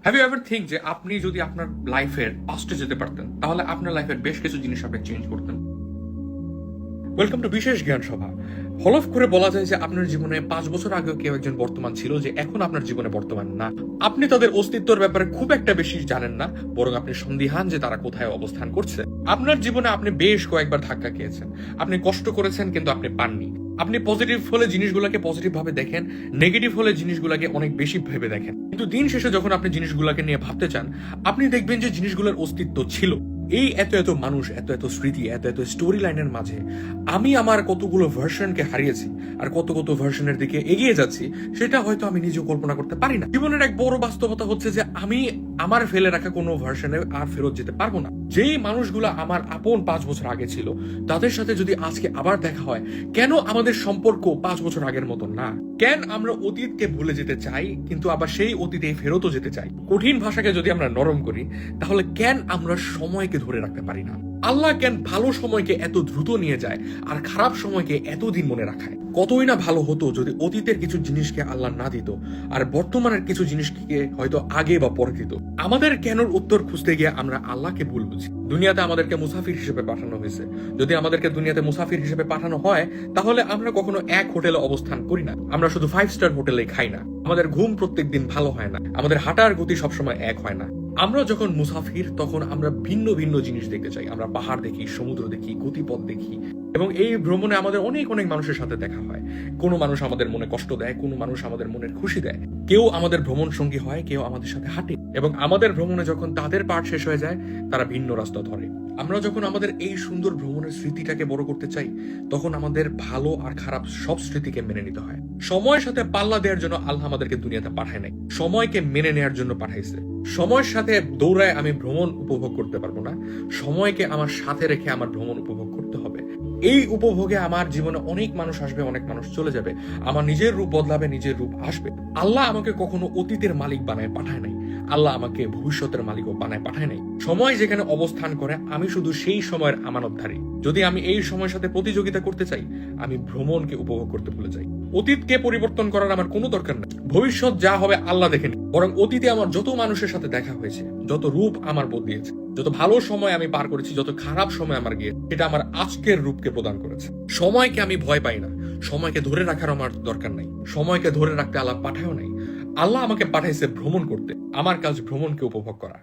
Have you ever think যে আপনি যদি আপনার লাইফের পাস্টে যেতে পারতেন তাহলে আপনার লাইফের বেশ কিছু জিনিস আপনি চেঞ্জ করতেন। ওয়েলকাম টু বিশেষ জ্ঞান সভা। হলফ করে বলা যায় যে আপনার জীবনে 5 বছর আগেও কেউ একজন বর্তমান ছিল যে এখন আপনার জীবনে বর্তমান না। আপনি তাদের অস্তিত্বের ব্যাপারে খুব একটা বেশি জানেন না, বরং আপনি সন্দিহান যে তারা কোথায় অবস্থান করছে। আপনার জীবনে আপনি বেশ কয়েকবার ধাক্কা খেয়েছেন, আপনি কষ্ট করেছেন কিন্তু আপনি পাননি। আপনি পজিটিভ হলে জিনিসগুলোকে পজিটিভ ভাবে দেখেন, নেগেটিভ হলে জিনিসগুলোকে অনেক বেশি ভেবে দেখেন, কিন্তু দিন শেষে যখন আপনি জিনিসগুলোকে নিয়ে ভাবতে চান আপনি দেখবেন যে জিনিসগুলোর অস্তিত্ব ছিল। এই এত এত মানুষ, এত এত স্মৃতি, এত এত স্টোরি লাইনের মাঝে আমি আমার কতগুলো ভার্সনকে হারিয়েছি আর কত কত ভার্সনের দিকে এগিয়ে যাচ্ছি সেটা হয়তো আমি নিজেও কল্পনা করতে পারি না। জীবনের এক বড় বাস্তবতা হচ্ছে যে আমি আমার ফেলে রাখা কোনো ভার্সনে আর ফেরত যেতে পারবো না। যেই মানুষগুলো আমার আপন 5 বছর আগে ছিল তাদের সাথে যদি আজকে আবার দেখা হয়, কেন আমাদের সম্পর্ক 5 বছর আগের মতো না? কেন আমরা অতীতকে ভুলে যেতে চাই কিন্তু আবার সেই অতীতে ফেরতও যেতে চাই? কঠিন ভাষাকে যদি আমরা নরম করি তাহলে কেন আমরা সময়কে ধরে রাখতে পারি না? আল্লাহ কেন ভালো সময়কে এত দ্রুত নিয়ে যায় আর খারাপ সময়কে এতদিন মনে রাখায়? কতই না ভালো হতো যদি অতীতের কিছু জিনিসকে আল্লাহ না দিত আর বর্তমানের কিছু জিনিসকে হয়তো আগে বা পরে দিত। আমাদের কেনর উত্তর খুঁজতে গিয়ে আমরা আল্লাহকে ভুল বুঝি। দুনিয়াতে আমাদেরকে মুসাফির হিসেবে পাঠানো হয়েছে। যদি আমাদেরকে দুনিয়াতে মুসাফির হিসেবে পাঠানো হয় তাহলে আমরা কখনো এক হোটেলে অবস্থান করি না, আমরা শুধু 5 স্টার হোটেলে খাই না, আমাদের ঘুম প্রত্যেকদিন ভালো হয় না, আমাদের হাঁটার গতি সবসময় এক হয় না। আমরা যখন মুসাফির তখন আমরা ভিন্ন ভিন্ন জিনিস দেখতে চাই। আমরা পাহাড় দেখি, সমুদ্র দেখি, গতিপথ দেখি, এবং এই ভ্রমণে আমাদের অনেক অনেক মানুষের সাথে দেখা হয়। কোনো মানুষ আমাদের মনে কষ্ট দেয়, কোনো মানুষ আমাদের মনের খুশি দেয়। কেউ আমাদের ভ্রমণ সঙ্গী হয়, কেউ আমাদের সাথে হাঁটে, এবং আমাদের ভ্রমণে যখন তাদের পার্ট শেষ হয়ে যায় তারা ভিন্ন রাস্তা ধরে। আমরা যখন আমাদের এই সুন্দর ভ্রমণের স্মৃতিটাকে বড় করতে চাই তখন আমাদের ভালো আর খারাপ সব স্মৃতিকে মেনে নিতে হয়। সময়ের সাথে পাল্লা দেওয়ার জন্য আল্লাহ আমাদেরকে দুনিয়াতে পাঠায় নাই, সময়কে মেনে নেওয়ার জন্য পাঠাইছে। সময়ের সাথে দৌড়ায় আমি ভ্রমণ উপভোগ করতে পারবো না, সময়কে আমার সাথে রেখে আমার ভ্রমণ উপভোগ করতে হবে। এই উপভোগে আমার জীবনে অনেক মানুষ আসবে, অনেক মানুষ চলে যাবে, আমার নিজের রূপ বদলাবে, নিজের রূপ আসবে। আল্লাহ আমাকে কখনো অতীতের মালিক বানায় পাঠায় নাই, আল্লাহ আমাকে ভবিষ্যতের মালিকও বানায় পাঠায় নাই। সময় যেখানে অবস্থান করে আমি শুধু সেই সময়ের আমানতধারী। যদি আমি এই সময়ের সাথে প্রতিযোগিতা করতে চাই আমি ভ্রমণকে উপভোগ করতে ভুলে যাই। অতীতকে পরিবর্তন করার আমার কোনো দরকার নেই, ভবিষ্যৎ যা হবে আল্লাহ দেখেনি। বরং অতীতে আমার যত মানুষের সাথে দেখা হয়েছে, যত রূপ আমার বদলিয়েছে, যত ভালো সময় আমি পার করেছি, যত খারাপ সময় আমার গিয়ে, সেটা আমার আজকের রূপকে প্রদান করেছে। সময়কে আমি ভয় পাই না, সময়কে ধরে রাখার আমার দরকার নাই, সময়কে ধরে রাখতে আল্লাহ পাঠায়ও নাই। আল্লাহ আমাকে পাঠাইছে ভ্রমণ করতে, আমার কাজ ভ্রমণকে উপভোগ করা।